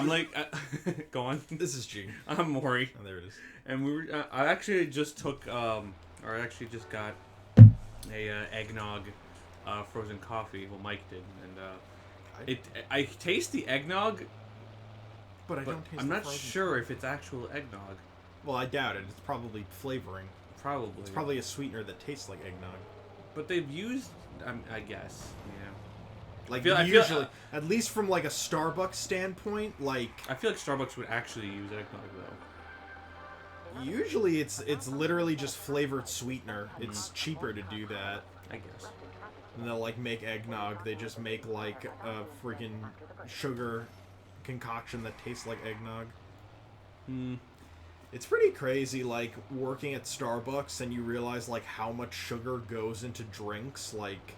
I'm like, go on. This is G. I'm Mori. Oh, there it is. And we were. I actually just took, or I actually just got a eggnog, frozen coffee. Well, Mike did, and I taste the eggnog, but I don't taste. I'm not sure if it's actual eggnog. Well, I doubt it. It's probably flavoring. Probably. It's probably a sweetener that tastes like eggnog. But they've used, I guess, yeah. Like I usually, feel, at least from like a Starbucks standpoint, like I feel like Starbucks would actually use eggnog though. Usually, it's literally just flavored sweetener. It's cheaper to do that. I guess. And they'll like make eggnog. They just make like a freaking sugar concoction that tastes like eggnog. Hmm. It's pretty crazy, like, working at Starbucks and you realize, like, how much sugar goes into drinks. Like,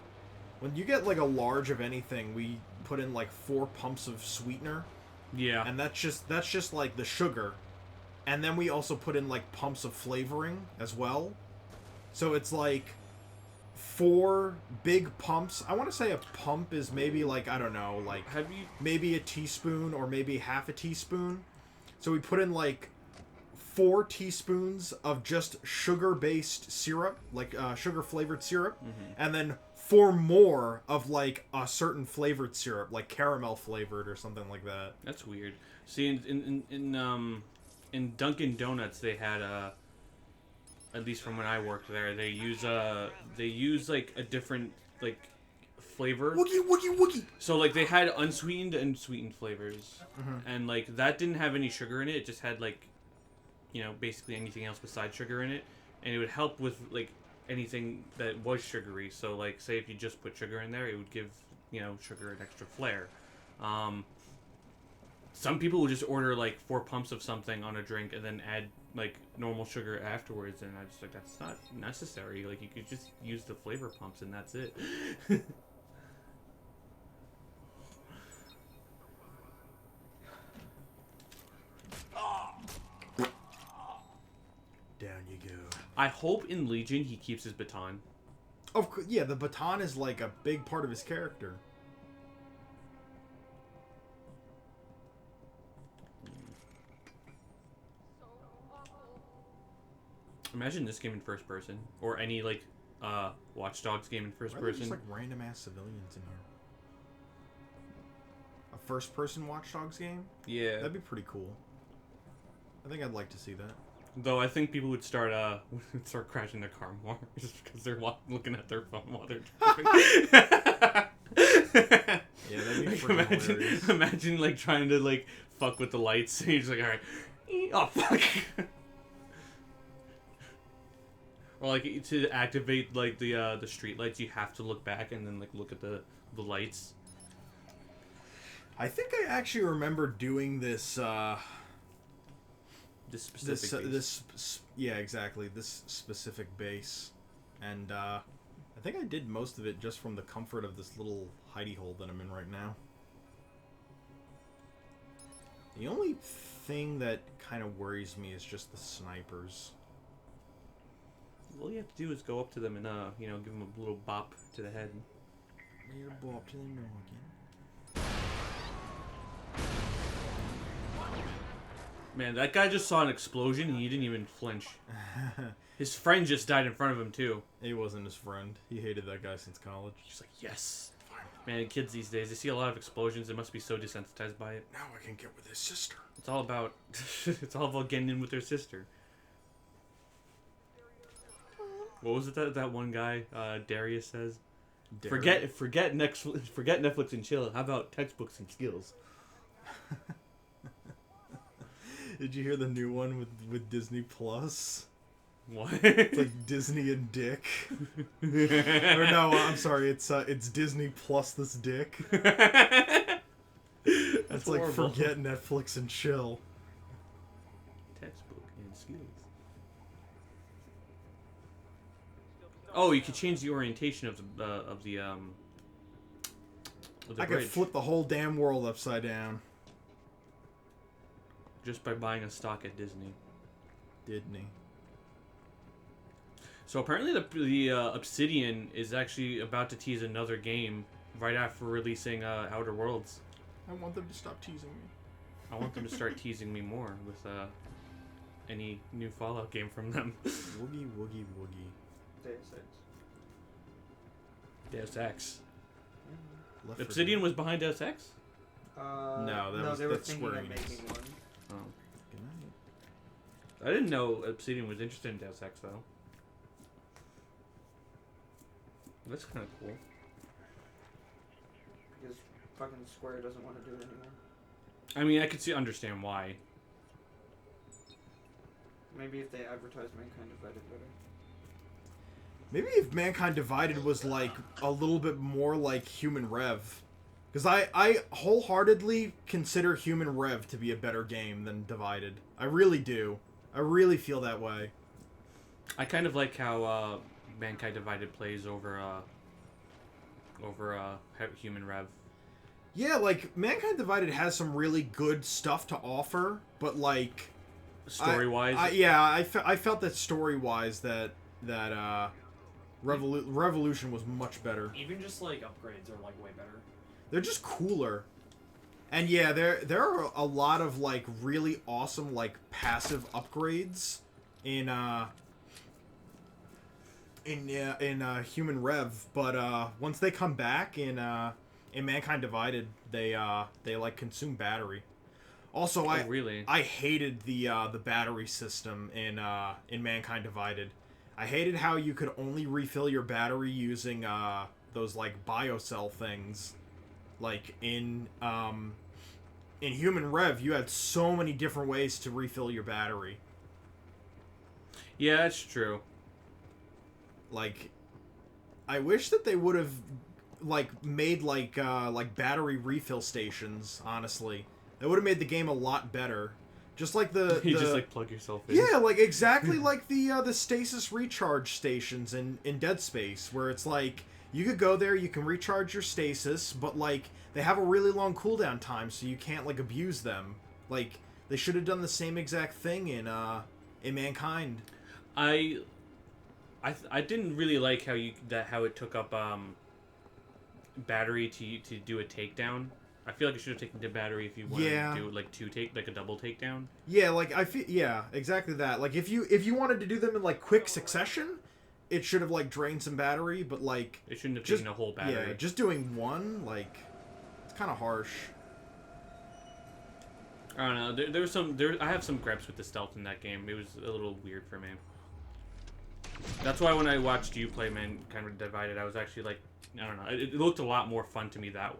when you get, like, a large of anything, we put in, like, 4 pumps of sweetener. Yeah. And that's just, like, the sugar. And then we also put in, like, pumps of flavoring as well. So it's, like, 4 big pumps. I want to say a pump is maybe, like, I don't know, like, maybe a teaspoon or maybe half a teaspoon. So we put in, like, 4 teaspoons of just sugar-based syrup, like sugar-flavored syrup, and then 4 more of like a certain flavored syrup, like caramel-flavored or something like that. That's weird. See, in Dunkin' Donuts, they had at least from when I worked there, they use like a different like flavor. Woogie. So like they had unsweetened and sweetened flavors, and like that didn't have any sugar in it. It just had like, you know, basically anything else besides sugar in it, and it would help with like anything that was sugary. So like, say if you just put sugar in there, it would give, you know, sugar an extra flair. Some people would just order like 4 pumps of something on a drink and then add like normal sugar afterwards, and I just like, that's not necessary. Like, you could just use the flavor pumps and that's it. Down you go. I hope in Legion he keeps his baton. Of course, yeah, the baton is like a big part of his character. Imagine this game in first person, or any like Watch Dogs game in first person. Just like random ass civilians in here. A first person Watch Dogs game? Yeah, That'd be pretty cool. I think I'd like to see that. though I think people would start crashing their car more just because they're looking at their phone while they're driving. Yeah, that'd be like, freaking hilarious. imagine like trying to like fuck with the lights, and you're just like, all right, oh fuck. Or like to activate like the street lights, you have to look back and then like look at the lights. I think I actually remember doing this. This specific base. Yeah, exactly. This specific base, and I think I did most of it just from the comfort of this little hidey hole that I'm in right now. The only thing that kind of worries me is just the snipers. All you have to do is go up to them and you know, give them a little bop to the head. You bop to the noggin. Man, that guy just saw an explosion and he didn't even flinch. His friend just died in front of him too. He wasn't his friend. He hated that guy since college. He's like, yes. Man, kids these days, they see a lot of explosions. They must be so desensitized by it. Now I can get with his sister. It's all about, it's all about getting in with their sister. What was it that one guy, Darius says? Darius? Forget Netflix and chill. How about textbooks and skills? Did you hear the new one with Disney Plus? What? It's like Disney and Dick. Or no, I'm sorry. It's Disney plus this dick. That's It's like horrible. forget Netflix and chill. Textbook and skills. Oh, you could change the orientation of the I could flip the whole damn world upside down. Just by buying a stock at Disney. Disney. So apparently the Obsidian is actually about to tease another game right after releasing Outer Worlds. I want them to stop teasing me. I want them to start teasing me more with any new Fallout game from them. Woogie, woogie, woogie. Deus Ex. Left 4 Obsidian Dead. was behind Deus Ex? No, they were that's thinking Square of Enix. making one. Oh. Good night. I didn't know Obsidian was interested in Deus Ex, though. That's kind of cool. Because fucking Square doesn't want to do it anymore. I mean, I could understand why. Maybe if they advertise Mankind Divided better. Maybe if Mankind Divided was like a little bit more like Human Rev. Because I wholeheartedly consider Human Rev to be a better game than Divided. I really do. I really feel that way. I kind of like how Mankind Divided plays over Human Rev. Yeah, like, Mankind Divided has some really good stuff to offer, but like... Story-wise? I felt that story-wise that Revolution was much better. Even just like upgrades are like way better. They're just cooler. And yeah, there are a lot of like really awesome like passive upgrades in Human Rev, but once they come back in Mankind Divided, they like consume battery. Also, really? I hated the battery system in Mankind Divided. I hated how you could only refill your battery using those like biocell things. Like in Human Rev, you had so many different ways to refill your battery. Yeah, that's true. Like, I wish that they would have like made like battery refill stations. Honestly, it would have made the game a lot better. Just like You just like plug yourself in. Yeah, like exactly like the stasis recharge stations in Dead Space, where it's like you could go there, you can recharge your stasis, but like they have a really long cooldown time, so you can't like abuse them. Like they should have done the same exact thing in Mankind. I didn't really like how it took up battery to do a takedown. I feel like it should have taken the battery if you wanted to do like a double takedown. Yeah, like I feel exactly that. Like if you wanted to do them in like quick succession, it should have like drained some battery, but like it shouldn't have taken a whole battery. Yeah, just doing one, like it's kind of harsh. I don't know. I have some gripes with the stealth in that game. It was a little weird for me. That's why when I watched you play Mankind Divided, I was actually like, I don't know. It looked a lot more fun to me that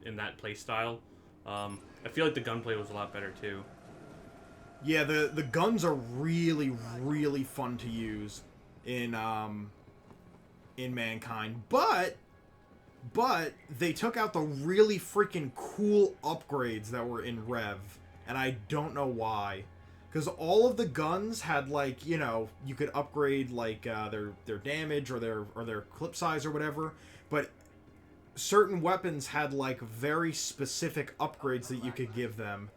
in that play style. I feel like the gunplay was a lot better too. Yeah, the guns are really really fun to use in Mankind, but they took out the really freaking cool upgrades that were in Rev, and I don't know why. Because all of the guns had like, you know, you could upgrade like their damage or their clip size or whatever, but certain weapons had like very specific upgrades that you could give them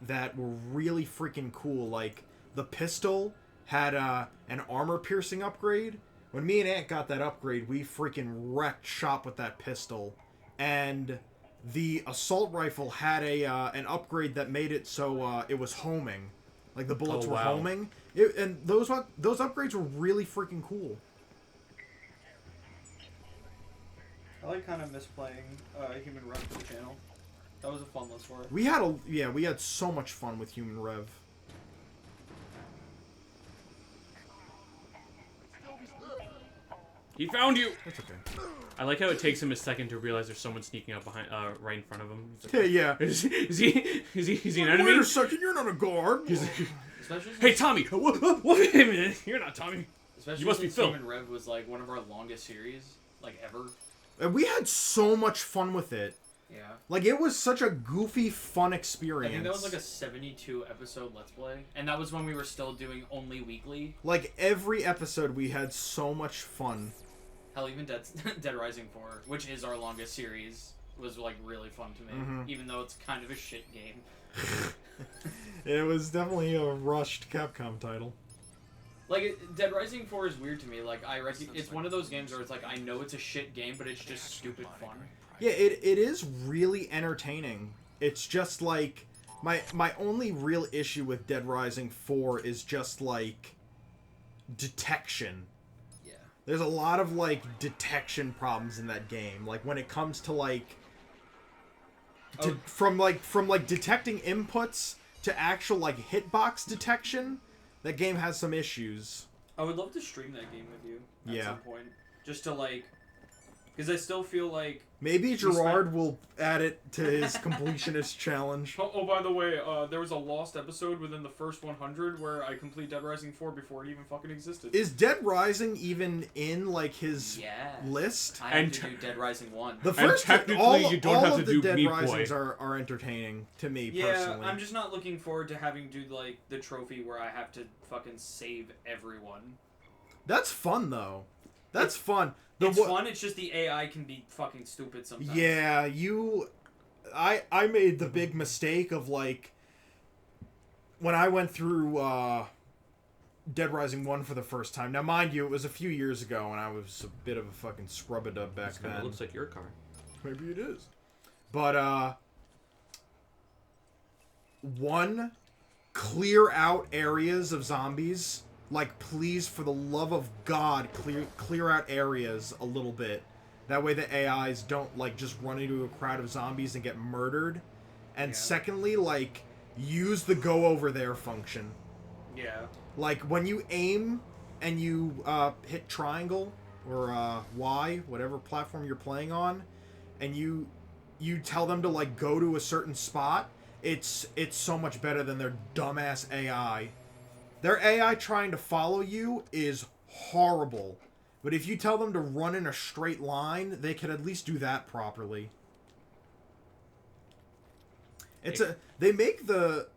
that were really freaking cool. Like the pistol had an armor piercing upgrade. When me and Ant got that upgrade, we freaking wrecked shop with that pistol. And the assault rifle had an upgrade that made it so it was homing. Like the bullets were homing, and those upgrades were really freaking cool. I like kind of miss playing Human Rev for the channel. That was a fun list for it. We had so much fun with Human Rev. He found you. That's okay. I like how it takes him a second to realize there's someone sneaking up behind, right in front of him. Like, yeah. Is he an enemy? Wait a second, you're not a guard. Hey, Tommy! Wait a minute! You're not Tommy. Especially You must be since Phil. Human Rev was like one of our longest series, like ever. And we had so much fun with it. Yeah. Like it was such a goofy, fun I experience. think that was like a 72 episode Let's Play, and that was when we were still doing only weekly. Like every episode, we had so much fun. Hell, even Dead Rising 4, which is our longest series, was like really fun to me, even though it's kind of a shit game. It was definitely a rushed Capcom title. Like, Dead Rising 4 is weird to me. Like, it's one of those games where it's like, I know it's a shit game, but it's just stupid fun. Yeah, it is really entertaining. It's just like My only real issue with Dead Rising 4 is just, like, detection. Yeah. There's a lot of, like, detection problems in that game. Like, when it comes to, like... From detecting inputs to actual, like, hitbox detection, that game has some issues. I would love to stream that game with you at Yeah. some point. Just to, like... Because I still feel like... Maybe Gerard will add it to his completionist challenge. Oh, by the way, there was a lost episode within the first 100 where I complete Dead Rising 4 before it even fucking existed. Is Dead Rising even in, like, his list? I have to do Dead Rising 1. The first technically, you don't have to do Dead Meat Risings Boy. are entertaining to me Yeah, personally. I'm just not looking forward to having to do, like, the trophy where I have to fucking save everyone. That's fun though. That's fun. It's fun, it's just the AI can be fucking stupid sometimes. Yeah, I made the big mistake of, like, when I went through Dead Rising 1 for the first time. Now, mind you, it was a few years ago, and I was a bit of a fucking scrub-a-dub back then. It looks like your car. Maybe it is. But, one, clear out areas of zombies. Like, please, for the love of God, clear out areas a little bit. That way the AIs don't, like, just run into a crowd of zombies and get murdered. And secondly, like, use the go over there function. Yeah. Like, when you aim and you hit triangle or Y, whatever platform you're playing on, and you tell them to, like, go to a certain spot, it's so much better than their dumbass AI. Their AI trying to follow you is horrible. But if you tell them to run in a straight line, they can at least do that properly. They make the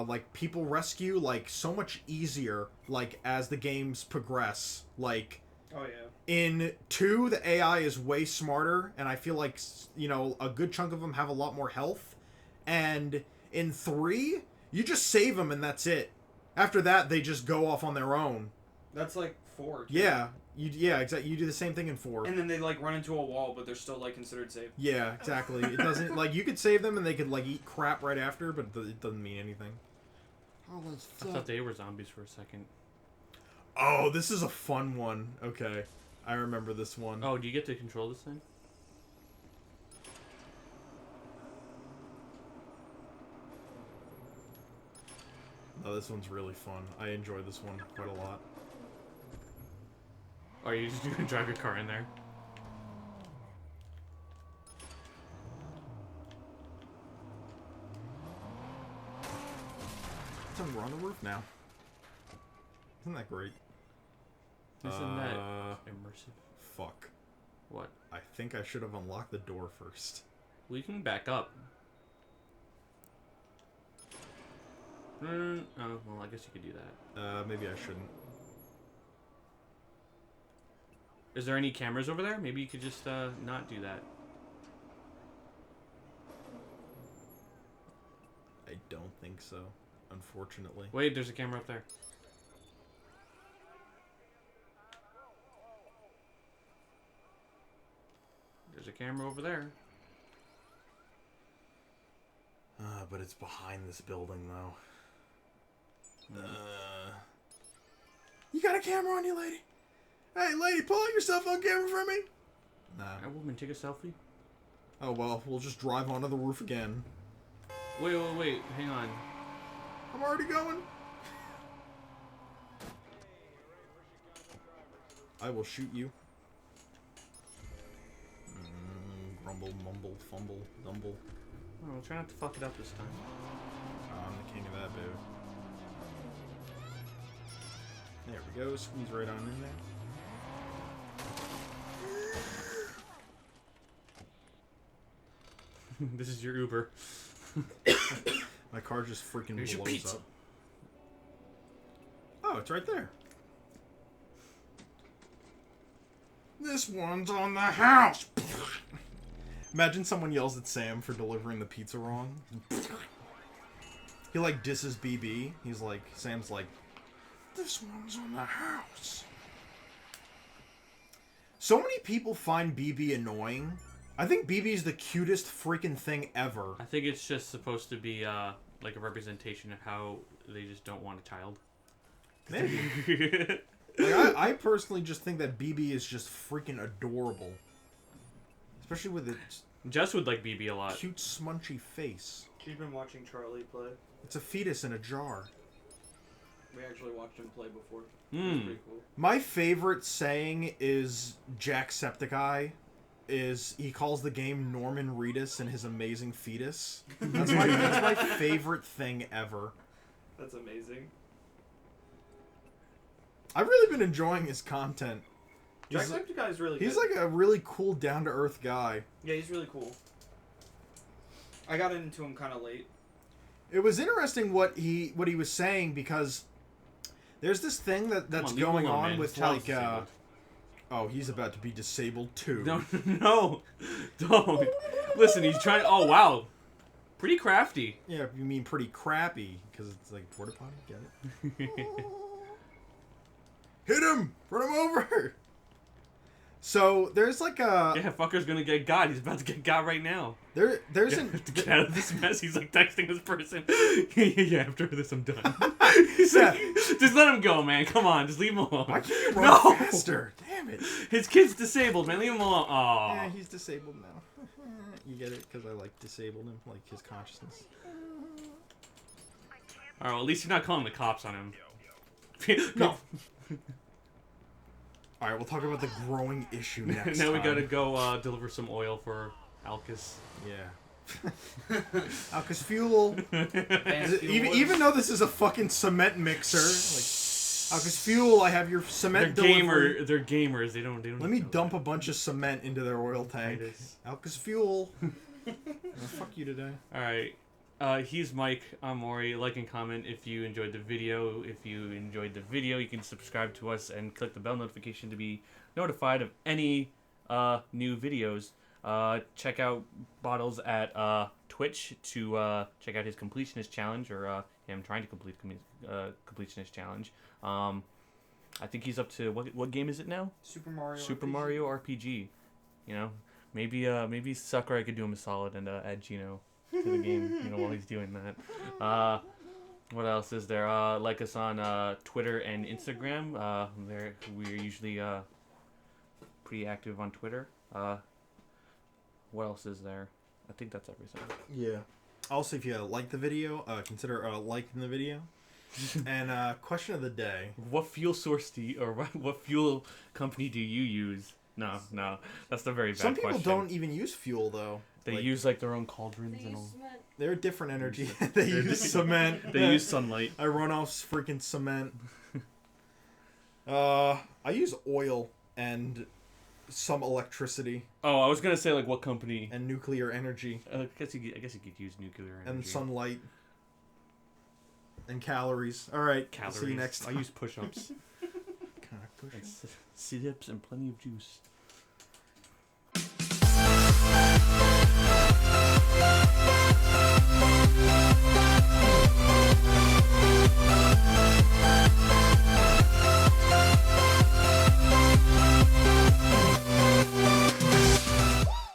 like people rescue like so much easier like as the games progress. Like Oh yeah. in 2 the AI is way smarter and I feel like, you know, a good chunk of them have a lot more health. And in 3 you just save them and that's it. After that, they just go off on their own. That's like 4. Too. Yeah, exactly. You do the same thing in 4. And then they like run into a wall, but they're still like considered safe. Yeah, exactly. It doesn't like you could save them and they could like eat crap right after, but it doesn't mean anything. Oh, that's I thought they were zombies for a second. Oh, this is a fun one. Okay, I remember this one. Oh, do you get to control this thing? Oh, this one's really fun. I enjoy this one quite a lot. Or are you just gonna drive your car in there? We're on the roof now. Isn't that great? Isn't that immersive? Fuck. What? I think I should have unlocked the door first. We can back up. Oh, well, I guess you could do that. Maybe I shouldn't. Is there any cameras over there? Maybe you could just not do that. I don't think so, unfortunately. Wait, there's a camera up there. There's a camera over there. But it's behind this building, though. You got a camera on you, lady? Hey, lady, pull out your cell phone camera for me. Nah. That woman, take a selfie. Oh, well, we'll just drive onto the roof again. Wait, hang on. I'm already going. I will shoot you. Grumble, mumble, fumble, dumble. Oh, try not to fuck it up this time. I'm the king of that, baby. There we go. Squeeze right on in there. This is your Uber. My car just freaking Here's your blows pizza. up. Oh, it's right there. This one's on the house. Imagine someone yells at Sam for delivering the pizza wrong. He like disses BB. He's like, Sam's like, this one's on the house. So many people find BB annoying. I think BB's the cutest freaking thing ever. I think it's just supposed to be like a representation of how they just don't want a child. Maybe. Like, I personally just think that BB is just freaking adorable. Especially with its Jess would like BB a lot. cute, smunchy face. She's been watching Charlie play. It's a fetus in a jar. We actually watched him play before. It was pretty cool. My favorite saying is Jacksepticeye. Is he calls the game Norman Reedus and his amazing fetus. That's my favorite thing ever. That's amazing. I've really been enjoying his content. Jacksepticeye is really good. He's like a really cool, down-to-earth guy. Yeah, he's really cool. I got into him kind of late. It was interesting what he was saying because there's this thing that's going on man. with Child's like disabled. oh, he's about to be disabled too. No, don't. Listen, he's trying. Oh wow, pretty crafty. Yeah, you mean pretty crappy because it's like porta potty. Get it? Hit him! Run him over! So there's like a Yeah, fucker's gonna get got. He's about to get got right now. there's an Get out of this mess. He's like texting this person. Yeah, after this I'm done. He's Yeah. like, just let him go, man. Come on, just leave him alone. why can't you run No! faster? Damn it! His kid's disabled, man. Leave him alone. Aw. Yeah, he's disabled now. You get it? Because I like disabled him, like his consciousness. All right, well, at least you're not calling the cops on him. No. All right, we'll talk about the growing issue next. Now we time. gotta go deliver some oil for Alcus. Yeah. Alcus fuel. Advanced fuel Even though this is a fucking cement mixer, like Alcus fuel, I have your They're cement delivery. They're gamers. They don't. Let me know dump that. a bunch of cement into their oil tank. Titus. Alcus fuel. Fuck you today. All right. He's Mike. I'm Mori. Like and comment if you enjoyed the video. If you enjoyed the video, you can subscribe to us and click the bell notification to be notified of any new videos. Check out Bottles at Twitch to check out his completionist challenge, or him trying to complete completionist challenge. I think he's up to what game is it now? Super Mario. Super RPG. Mario RPG. You know, maybe Sakurai could do him a solid and add Gino to the game. You know, while he's doing that. What else is there? Like us on Twitter and Instagram. We're usually pretty active on Twitter. What else is there? I think that's everything. Yeah. Also, if you like the video, consider liking the video. And question of the day. What fuel source what fuel company do you use? No, that's the very bad Some people question. don't even use fuel though. They Like, use like their own cauldrons They and use all. cement. They're different energy. They use cement. They use sunlight. I run off freaking cement. I use oil and some electricity Oh, I was gonna say like what company? and nuclear energy I guess you could use nuclear energy. and sunlight and calories. All right. Calories. See you next time. I use push-ups, Can I push it? sit-ups, and plenty of juice.